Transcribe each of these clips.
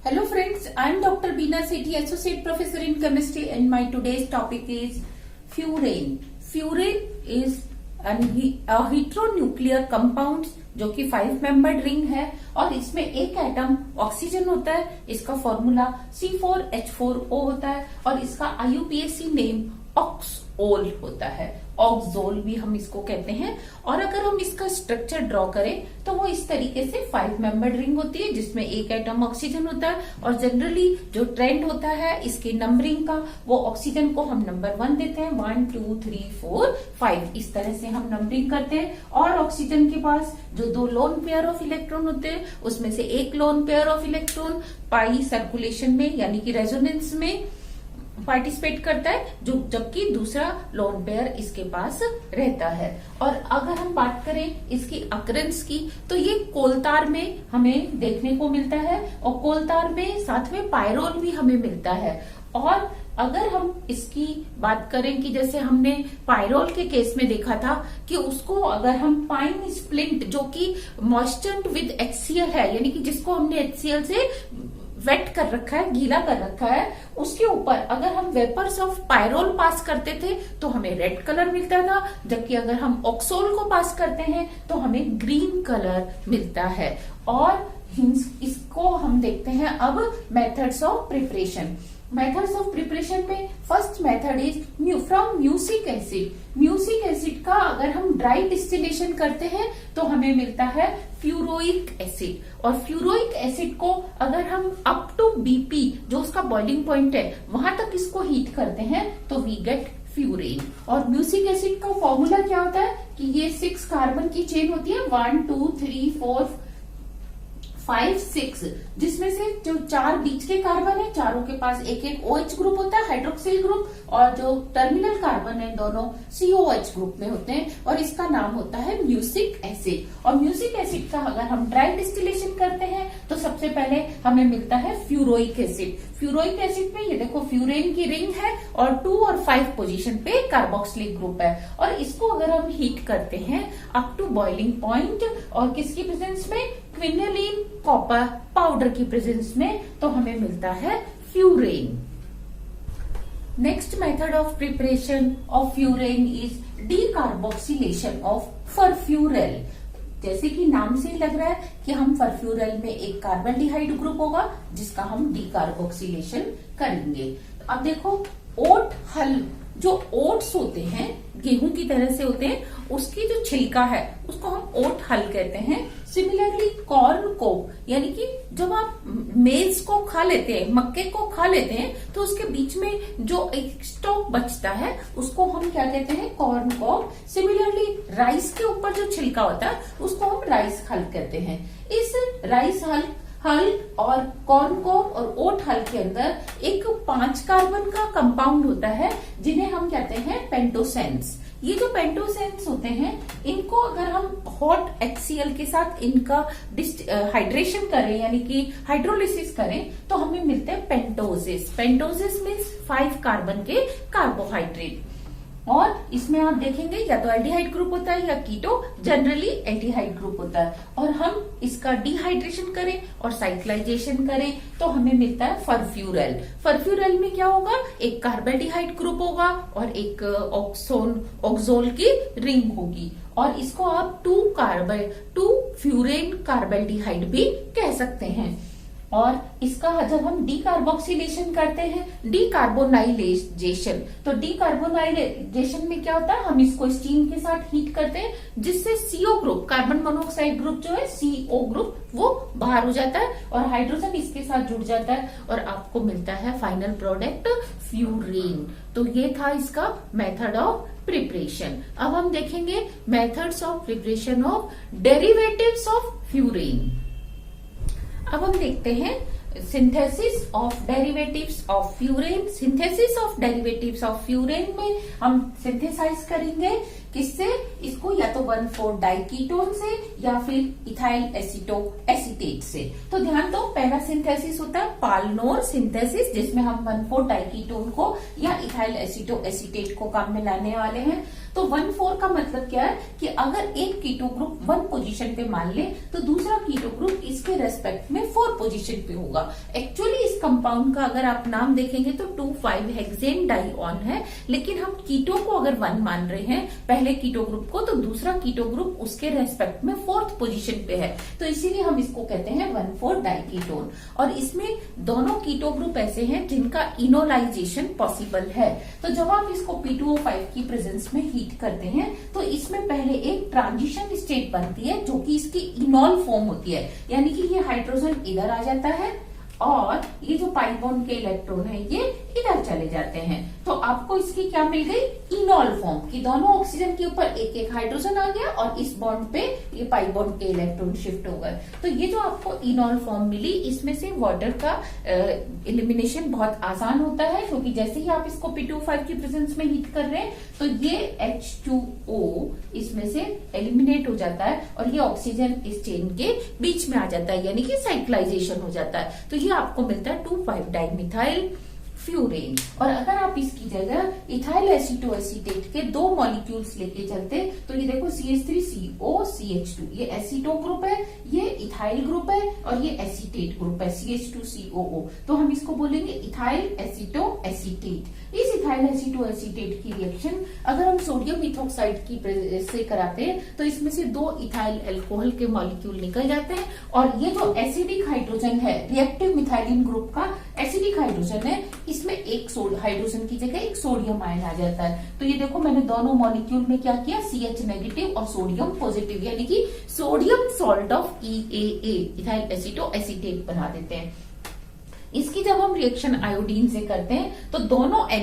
Hello friends, I am Dr. Beena Sethi, Associate Professor in Chemistry, and my today's topic is furane. Furane is a heteronuclear compound जो कि 5 membered ring है और इसमें एक atom oxygen होता है। इसका फॉर्मूला C4H4O होता है और इसका IUPAC नेम ऑक्सोल होता है। ऑक्सोल भी हम इसको कहते हैं। और अगर हम इसका स्ट्रक्चर ड्रॉ करें तो वो इस तरीके से 5 मेंबर्ड रिंग होती है जिसमें एक एटम ऑक्सीजन होता है। और जनरली जो ट्रेंड होता है इसकी नंबरिंग का, वो ऑक्सीजन को हम नंबर 1 देते हैं, 1 2 3 4 5 इस तरह से हम नंबरिंग करते हैं। और ऑक्सीजन के पास जो 2 लोन पेयर ऑफ इलेक्ट्रॉन होते हैं उसमें से एक lone pair of electron pi circulation में यानी कि रेजोनेंस में पार्टिसिपेट करता है, जो जबकि दूसरा लोन पेयर इसके पास रहता है। और अगर हम बात करें इसकी अकरेंस की तो ये कोलतार में हमें देखने को मिलता है और कोलतार में साथ में पायरोल भी हमें मिलता है। और अगर हम इसकी बात करें कि जैसे हमने पायरोल के केस में देखा था कि उसको अगर हम पाइन स्प्लिंट जो कि मॉइस्चर्ड विद HCl है, यानी कि जिसको हमने HCl से वेट कर रखा है, गीला कर रखा है, उसके ऊपर अगर हम वेपर्स ऑफ पायरोल पास करते थे तो हमें रेड कलर मिलता था, जबकि अगर हम ऑक्सोल को पास करते हैं तो हमें ग्रीन कलर मिलता है। और इसको हम देखते हैं अब methods of preparation. Methods of preparation में first method is from mucic acid. Mucic acid का अगर हम ड्राई डिस्टिलेशन करते हैं तो हमें मिलता है फ्यूरोइक एसिड। और फ्यूरोइक एसिड को अगर हम अप टू BP जो उसका बॉइलिंग पॉइंट है वहां तक इसको हीट करते हैं तो वी गेट फ्यूरेन। और म्यूसिक एसिड का फॉर्मूला क्या होता है कि ये 6 कार्बन की चेन होती है, 1 2 3 4 5 6, जिसमें से जो 4 बीच के कार्बन है चारों के पास एक एक OH ग्रुप होता है, हाइड्रोक्सिल ग्रुप, और जो टर्मिनल कार्बन है दोनों COH ग्रुप में होते हैं और इसका नाम होता है म्यूसिक एसिड। और म्यूसिक एसिड का अगर हम ड्राई डिस्टिलेशन करते हैं तो सबसे पहले हमें मिलता है फ्यूरोइक एसिड। फ्यूरोइक एसिड में ये देखो फ्यूरेन की रिंग है और 2 और 5 पोजीशन पे कार्बोक्सिलिक ग्रुप है। और इसको अगर हम हीट करते हैं अप टू बॉइलिंग पॉइंट और किसकी प्रेजेंस में, क्विनोलिन कॉपर पाउडर की प्रेजेंस में, तो हमें मिलता है furan. Next method of preparation of furan is decarboxylation of furfural. जैसे कि नाम से ही लग रहा है कि हम फरफ्यूरेल में एक कार्बोल्डिहाइड ग्रुप होगा जिसका हम डीकार्बोक्सिलेशन करेंगे। अब देखो ओट हल, जो ओट्स होते हैं गेहूं की तरह से होते हैं, उसकी जो छिलका है उसको हम ओट हल कहते हैं। सिमिलरली कॉर्न को, यानी कि जब आप मेज को खा लेते हैं, मक्के को खा लेते हैं, तो उसके बीच में जो एक स्टॉक बचता है उसको हम क्या कहते हैं, कॉर्न को। सिमिलरली राइस के ऊपर जो छिलका होता है उसको हम राइस हल कहते हैं। इस राइस हल और कॉर्न कोब और ओट हल के अंदर एक 5 कार्बन का कंपाउंड होता है जिन्हें हम कहते हैं पेंटोसेंस। ये जो पेंटोसेंस होते हैं इनको अगर हम हॉट HCl के साथ इनका हाइड्रेशन करें यानी कि हाइड्रोलिसिस करें तो हमें मिलते हैं पेंटोजेस। पेंटोजेस मीन्स 5 कार्बन के कार्बोहाइड्रेट। और इसमें आप देखेंगे या तो एल्डिहाइड ग्रुप होता है या कीटो, जनरली एल्डिहाइड ग्रुप होता है। और हम इसका डिहाइड्रेशन करें और साइक्लाइजेशन करें तो हमें मिलता है फरफ्यूरेल। फरफ्यूरेल में क्या होगा, एक कार्बोल्डिहाइड ग्रुप होगा और एक ऑक्सोल की रिंग होगी। और इसको आप 2 फ्यूरेन कार्बोल्डिहाइड भी कह सकते हैं। और इसका जब हम डीकार्बोक्सिलेशन करते हैं, डीकार्बोनाइलेशन, तो डीकार्बोनाइलेशन में क्या होता है, हम इसको स्टीम के साथ हीट करते हैं जिससे CO group, carbon monoxide group जो है CO ग्रुप, वो बाहर हो जाता है और हाइड्रोजन इसके साथ जुड़ जाता है और आपको मिलता है फाइनल प्रोडक्ट फ्यूरेन। तो ये था इसका मेथड ऑफ प्रिपरेशन। अब हम देखेंगे methods of preparation of derivatives of furan. अब हम देखते हैं synthesis of derivatives of furan. Synthesis of derivatives of furan में हम सिंथेसाइज करेंगे किससे, इसको या तो 1,4 डाइकीटोन से या फिर इथाइल एसीटेट से। तो ध्यान दो, पहला सिंथेसिस होता है पालनोर सिंथेसिस जिसमें हम 1,4 डाइकीटोन को या इथाइल एसीटेट को काम में लाने वाले हैं। तो 1,4 का मतलब क्या है कि अगर एक कीटो ग्रुप 1 पोजीशन पे मान ले तो दूसरा कीटो ग्रुप इसके रेस्पेक्ट में 4 पोजीशन पे होगा। एक्चुअली इस कंपाउंड का अगर आप नाम देखेंगे तो 2,5 हेक्सेन डाइऑन है, लेकिन हम कीटो को अगर 1 मान रहे हैं पहले कीटो ग्रुप को, तो दूसरा कीटो ग्रुप उसके रेस्पेक्ट में 4th पोजीशन पे है, तो इसीलिए हम इसको कहते हैं 1,4 डाइकीटोन। और इसमें दोनों कीटो ग्रुप ऐसे हैं जिनका इनोलाइजेशन पॉसिबल है। तो जब आप इसको P2O5 की प्रेजेंस में हीट करते हैं तो इसमें पहले एक ट्रांजिशन स्टेट बनती है जो कि इसकी इनॉल फॉर्म होती है, यानी कि ये हाइड्रोजन इधर आ जाता है और ये जो पाई बॉन्ड के इलेक्ट्रॉन है ये इधर चले जाते हैं। तो आपको इसकी क्या मिल गई, इनॉल फॉर्म, कि दोनों ऑक्सीजन के ऊपर एक एक हाइड्रोजन आ गया और इस बॉन्ड पे ये पाई बॉन्ड के इलेक्ट्रॉन शिफ्ट हो गए। तो ये जो आपको इनॉल फॉर्म मिली, इसमें से वाटर का एलिमिनेशन बहुत आसान होता है, क्योंकि जैसे ही आप इसको P2O5 की प्रेजेंस में हीट कर रहे हैं तो ये H2O इसमें से एलिमिनेट हो जाता है और ये ऑक्सीजन इस चेन के बीच में आ जाता है, यानी कि साइक्लाइजेशन हो जाता है। तो ये आपको मिलता है 2,5 डाइमिथाइल फ्यूरेन। और अगर आप इसकी जगह इथाइल एसीटोएसीटेट के 2 मॉलिक्यूल्स लेके चलते तो ये देखो CH3COCH2, ये एसीटो ग्रुप है, ये इथाइल ग्रुप है और ये एसीटेट ग्रुप है CH2COO। तो हम इसको बोलेंगे इथाइल एसीटोएसीटेट। इस इथाइल एसीटोएसीटेट की रिएक्शन अगर हम सोडियम इथोक्साइड की से कराते हैं तो इसमें से 2 इथाइल अल्कोहल के मॉलिक्यूल निकल जाते हैं और ये जो एसिडिक हाइड्रोजन है, रिएक्टिव मिथाइलिन ग्रुप का एसिडिक हाइड्रोजन है, इसमें एक हाइड्रोजन की जगह एक सोडियम आयन आ जाता है। तो ये देखो मैंने दोनों मॉलिक्यूल में क्या किया, CH नेगेटिव और सोडियम पॉजिटिव, यानी कि sodium salt of EAA, ethyl acetoacetate बना देते हैं। इसकी जब हम रिएक्शन आयोडीन से करते हैं तो दोनों Na,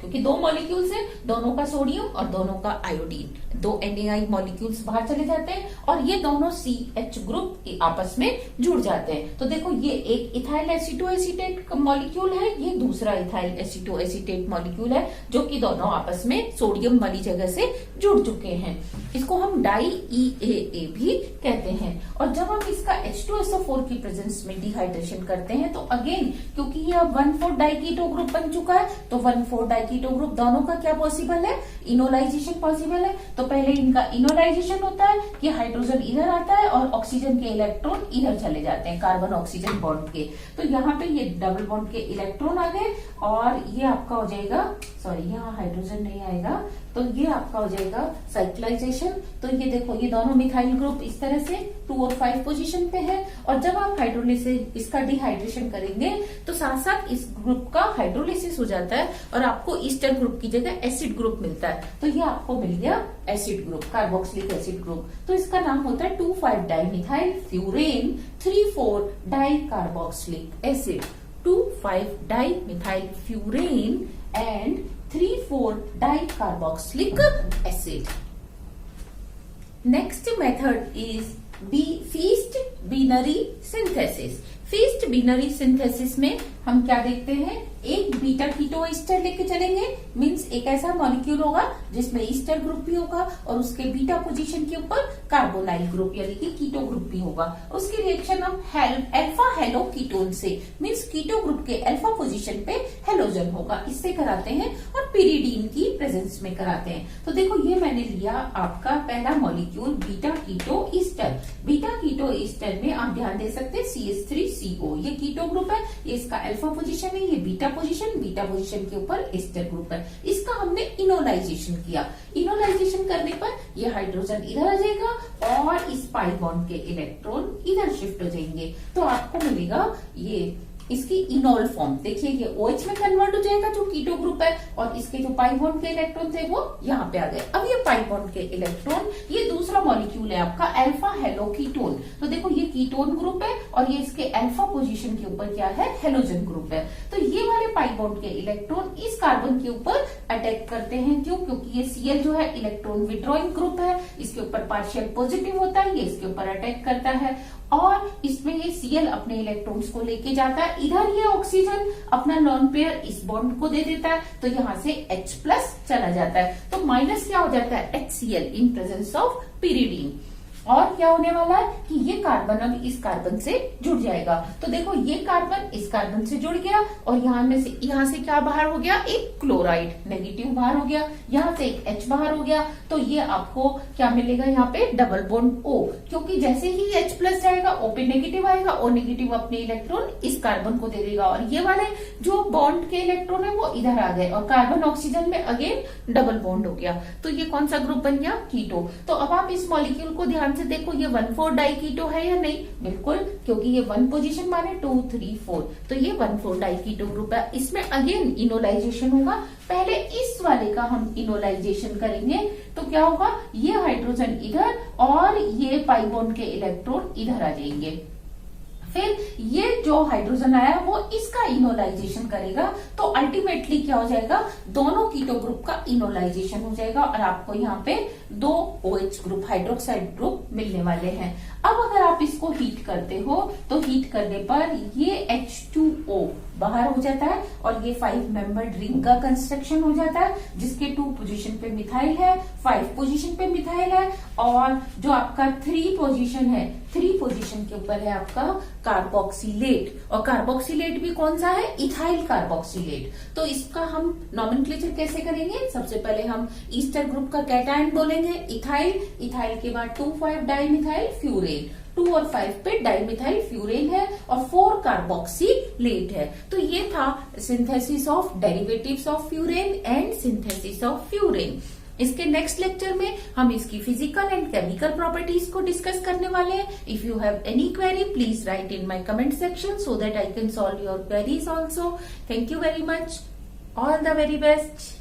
क्योंकि 2 मॉलिक्यूल्स हैं, दोनों का सोडियम और दोनों का आयोडीन, 2 NaI मॉलिक्यूल्स बाहर चले जाते हैं और ये दोनों CH ग्रुप आपस में जुड़ जाते हैं। तो देखो ये एक इथाइल एसीटोएसीटेट मॉलिक्यूल है, ये दूसरा इथाइल एसीटोएसीटेट मॉलिक्यूल है, जो कि दोनों आपस में सोडियम वाली जगह से जुड़ चुके हैं। इसको हम डाई EAA भी कहते हैं। और जब हम इसका H2SO4 की प्रेजेंस में डिहाइड्रेशन करते हैं तो अगेन क्योंकि ये अब 1,4 डाइकीटो ग्रुप बन चुका है तो 1,4 डाइकीटो ग्रुप दोनों का क्या पॉसिबल है, इनोलाइजेशन पॉसिबल है। तो पहले इनका इनोलाइजेशन होता है कि हाइड्रोजन इधर आता है और ऑक्सीजन के इलेक्ट्रॉन इधर चले जाते हैं, कार्बन ऑक्सीजन बॉन्ड के। तो यहाँ पे ये डबल बॉन्ड के इलेक्ट्रॉन आ गए और ये आपका हो जाएगा, सॉरी यहाँ हाइड्रोजन नहीं आएगा, तो ये आपका हो जाएगा साइक्लाइजेशन। तो ये देखो ये दोनों मिथाइल ग्रुप इस तरह से 2 और 5 पोजीशन पे है। और जब आप हाइड्रोलिसिस इसका डिहाइड्रेशन करेंगे तो साथ साथ इस ग्रुप का हाइड्रोलिसिस हो जाता है और आपको ईस्टर ग्रुप की जगह एसिड ग्रुप मिलता है। तो ये आपको मिल गया acid group, carboxylic acid group. तो इसका नाम होता है 2,5 dimethyl furan 3,4 di carboxylic acid. 2,5 dimethyl furan and 3,4 dicarboxylic acid. Next method is feast binary synthesis. feast binary synthesis में हम क्या देखते हैं, एक बीटा कीटो ईस्टर लेके चलेंगे, मींस एक ऐसा मॉलिक्यूल होगा जिसमें ईस्टर ग्रुप भी होगा और उसके बीटा पोजीशन के ऊपर कार्बोनाइल ग्रुप यानी कि कीटो ग्रुप भी होगा। उसकी रिएक्शन हम अल्फा हेलो कीटोन से, मींस कीटो ग्रुप के अल्फा पोजीशन पे हेलोजन होगा, इससे कराते हैं और पिरिडीन की प्रेजेंस में कराते हैं। तो देखो ये मैंने लिया आपका पहला molecule beta keto ester. Beta keto ester में आप ध्यान दे सकते हैं CH3CO, ये कीटो ग्रुप है, ये इसका अल्फा पोजीशन है, ये बीटा पोजीशन के ऊपर ईस्टर ग्रुप है। इसका हमने इनोलाइजेशन किया। इनोलाइजेशन करने पर ये हाइड्रोजन इधर आ जाएगा और इस पाई बॉन्ड के इलेक्ट्रॉन इधर शिफ्ट हो जाएंगे। तो आपको मिलेगा ये इसकी इनोल फॉर्म। देखिए ये OH में कन्वर्ट हो जाएगा जो कीटो ग्रुप है और इसके जो पाई बॉन्ड के इलेक्ट्रॉन थे वो यहाँ पे आ गए। अब ये पाई बॉन्ड के इलेक्ट्रॉन, ये दूसरा मॉलिक्यूल है आपका अल्फा हेलो कीटोन। तो देखो ये कीटोन ग्रुप है और ये इसके अल्फा पोजीशन के ऊपर क्या है, हेलोजन ग्रुप है। तो ये वाले पाई बॉन्ड के इलेक्ट्रॉन इस कार्बन के ऊपर अटैक करते हैं। क्यों? क्योंकि ये Cl जो है इलेक्ट्रॉन विड्रॉइंग ग्रुप है, इसके ऊपर पार्शियल पॉजिटिव होता है, ये इसके ऊपर अटैक करता है और इसमें ये Cl अपने इलेक्ट्रॉन्स को लेके जाता है। इधर ये ऑक्सीजन अपना लॉन पेयर इस बॉन्ड को दे देता है तो यहाँ से H+ चला जाता है। तो माइनस क्या हो जाता है, HCl in presence of pyridine. और क्या होने वाला है कि ये कार्बन अब इस कार्बन से जुड़ जाएगा। तो देखो ये कार्बन इस कार्बन से जुड़ गया और यहाँ से क्या बाहर हो गया, एक क्लोराइड नेगेटिव बाहर हो गया, यहाँ से एक H बाहर हो गया। तो ये आपको क्या मिलेगा, यहाँ पे डबल बॉन्ड O, क्योंकि जैसे ही H प्लस जाएगा O पे नेगेटिव आएगा, O नेगेटिव अपने इलेक्ट्रॉन इस कार्बन को दे देगा और ये वाले जो बॉन्ड के इलेक्ट्रॉन है वो इधर आ गए और कार्बन ऑक्सीजन में अगेन डबल बॉन्ड हो गया। तो ये कौन सा ग्रुप बन गया, कीटो। तो अब आप इस मॉलिक्यूल को ध्यान से देखो, ये 1,4 डाई कीटो है या नहीं, बिल्कुल, क्योंकि ये 1 पोजीशन माने 2, 3, 4, तो ये 1,4 डाई कीटो ग्रुप है। इसमें अगेन इनोलाइजेशन होगा, पहले इस वाले का हम इनोलाइजेशन करेंगे। तो क्या होगा, ये हाइड्रोजन इधर और ये पाई बॉन्ड के इलेक्ट्रॉन इधर आ जाएंगे। फिर ये जो हाइड्रोजन आया वो इसका इनोलाइजेशन करेगा, तो अल्टीमेटली क्या हो जाएगा, दोनों कीटो ग्रुप का इनोलाइजेशन हो जाएगा और आपको यहाँ पे 2 OH ग्रुप हाइड्रोक्साइड ग्रुप मिलने वाले हैं। अब अगर आप इसको हीट करते हो तो हीट करने पर ये H2O बाहर हो जाता है और ये 5 मेंबर्ड रिंग का कंस्ट्रक्शन हो जाता है, जिसके 2 पोजीशन पे मिथाइल है, 5 पोजीशन पे मिथाइल है और जो आपका 3 पोजीशन है, 3 पोजीशन के ऊपर है आपका कार्बोक्सिलेट। और कार्बोक्सिलेट भी कौन सा है, इथाइल कार्बोक्सिलेट। तो इसका हम नॉमेनक्लेचर कैसे करेंगे, सबसे पहले हम ईस्टर ग्रुप का कैटायन बोलेंगे इथाइल, इथाइल के बाद 2,5 डाइमिथाइल फ्यूरेन, 2 और 5 पे डाइमिथाइल फ्यूरेन है और 4 कार्बोक्सिलेट है। तो ये था synthesis of derivatives of furan and synthesis of furan. इसके नेक्स्ट लेक्चर में हम इसकी फिजिकल एंड केमिकल प्रॉपर्टीज को डिस्कस करने वाले हैं। If you have any query please right in my comment section so that I can solve your queries also. Thank you very much, all the very best.